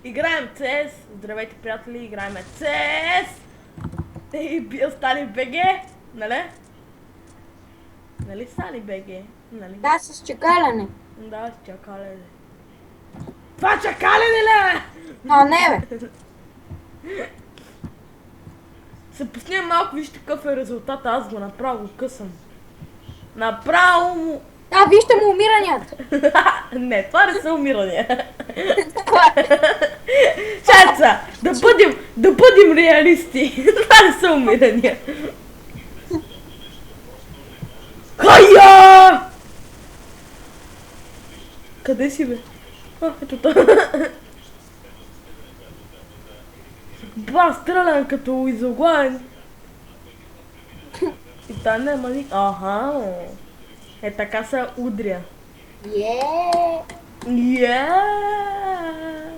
Играем CS. Здравейте, приятели, играем CS. И бил Стали БГ, нали? Нали Стали БГ? Нали? Да, с чекаляне. Да, с чакалене. Това чакалене ли? А, не бе. Се пусне малко, вижте какъв е резултат, аз го направо късам. Направо му... Да, вижте му умиранията. Не, това не са умирания. Чаца, да бъдем реалисти. Това не са умирания. Хайя! Къде си, бе? А, ето там. Ба, стрелям като изоглавен. И та няма ни... Аха. Е, така се удря. Е.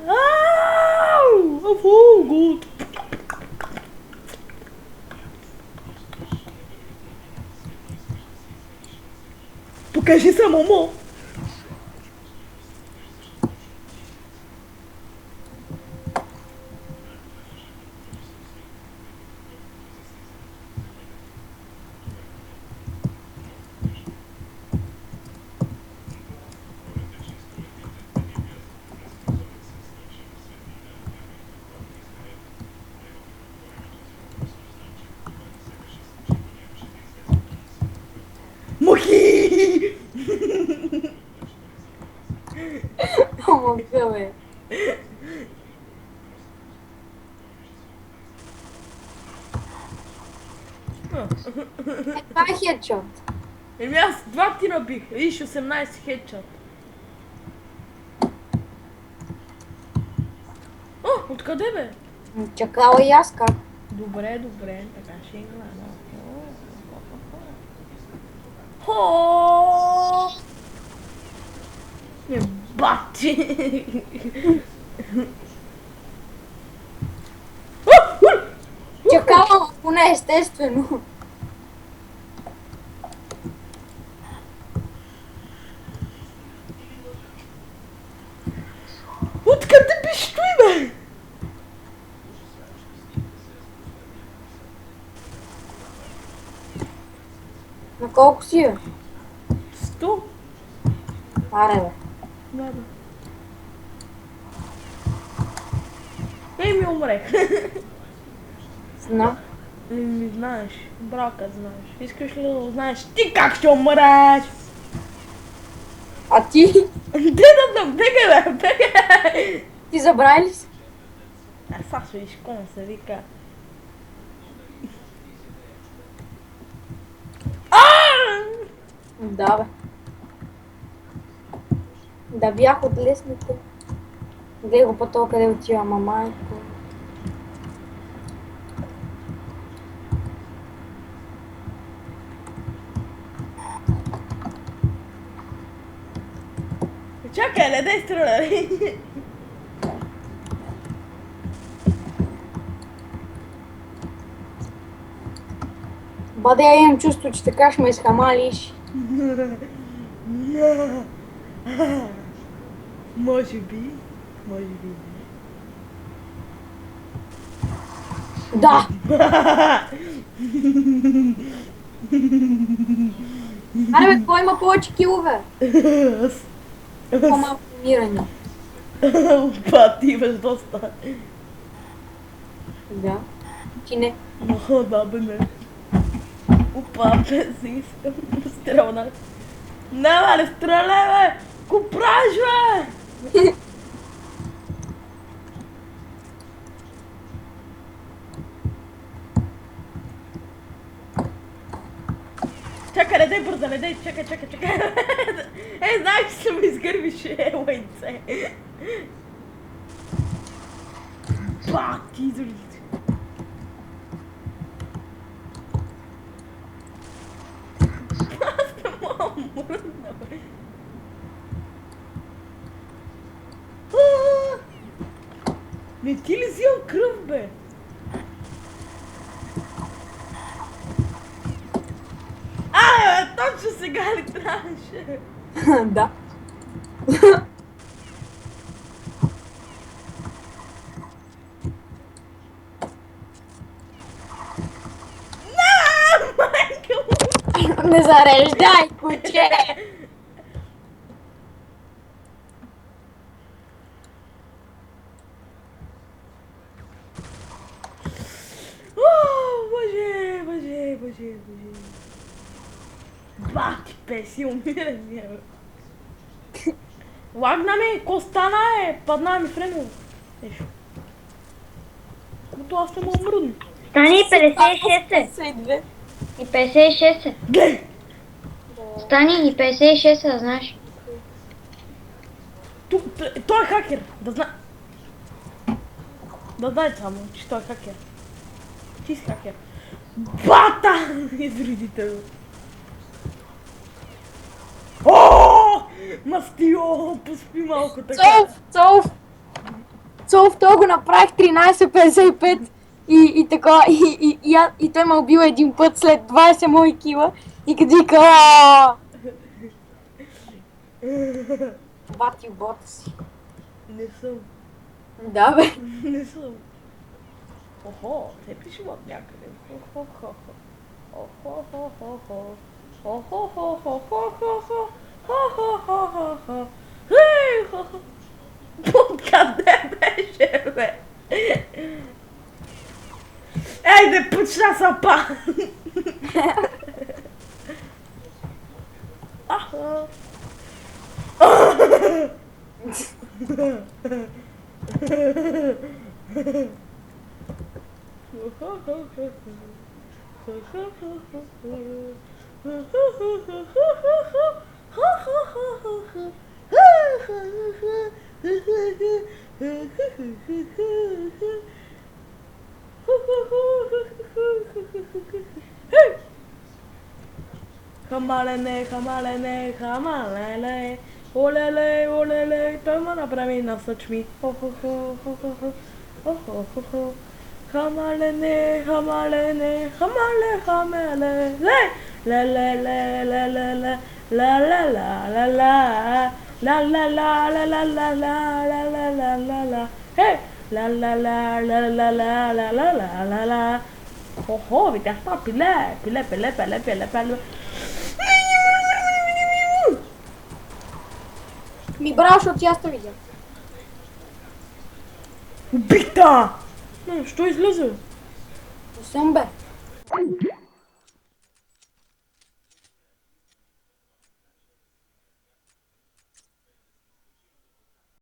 Ау! Афу, гуд. Покажи се, Момо. Мухи! Ама бе. Е, това е хедшот. Еми аз два ти набих. Виж 18 хедшот. О, откъде бе? Чакала и аз как. Добре, така ще играем. Хо! Не бати! Чакала, поне естествено. Откъде биш той, бе? На колко си бе? 100. Аре бе. Да, да. Еми умрех. Знам. Еми знаеш, брака знаеш. Искаш ли да узнаеш ти как ще умреш? А ти? Де да бегай, бе, бегай! Ти забрави ли си? А сега ще виж ком се вика. Да бе. Да бях от лесните. Гледай го по-то къде отива, майко. Чакай, не дай стреляй. Бъде, я имам чувство, че така ще ме изхамалиш. Може би. Може би. Да! Аре бе, кой има повече килове? Аз. По-малко умиране. Опа, ти имаш доста. Да. Ти не. О, да, бе, не. Опа, бе, си искам. Стрелна. Не, бе, не стреляй, бе! Купраж, бе! Чакай, не дай бърза, не дай, чакай. Е, знаеш, че се ме изгърбиш, лайце. Ба, ти изолите. Аз не мога мръдна, бе. Не ти ли взимам кръв, бе? Точно сега ли трябваше? Да. Не зареждай, куче! Боже, боже, боже, боже. Бати песи, умираме. Лагна ми, костана падна ми френо. Нещо. Но аз не мога мръдна. Стани 56 е. 52. И 56 е. Глей! Стани и 56 е, знаеш. Той е хакер, да знае. Да знае само, че той е хакер. Чист хакер. Бата! Изредително. О! Мастио! Поспи малко така. Цолф, той го направих 13.55 и така, и той ме убил един път след 20 мои кила и като вика ааа. Бати бота си. Не съм. Да бе. Не съм. Охо, те пришива от някъде. Охо-хо-хо. Охо-хо-хо-хо. Охо-хо-хо-хо-хо. Хо-хо-хо-хо-хо. Ей, хо-хо. Откъде беше, бе? Ейде, почна сапа! Аха. Хаmalene, хаmalene, хаmalele. Олеле, олеле, той ме направи на съчми. Хо-хо-хо, хо-хо-хо. Хамалене, хамалене, хамале, хамале. Ле, ле, ле, ле, ле, ле, ла, ла, ла, ла, ла. Ла, ла, ла, ла, ла, ла, ла, ла, ла, ла, ла, ла. Хей! Ла, ла, ла, ла, ла, ла, ла, ла, ла, ла, ла. Хо-хо, видях това пиле, пиле, пиле, пиле, пиле, пиле. Ми браво, защото аз те видя. Убих та! Що излезе? Не съм бе.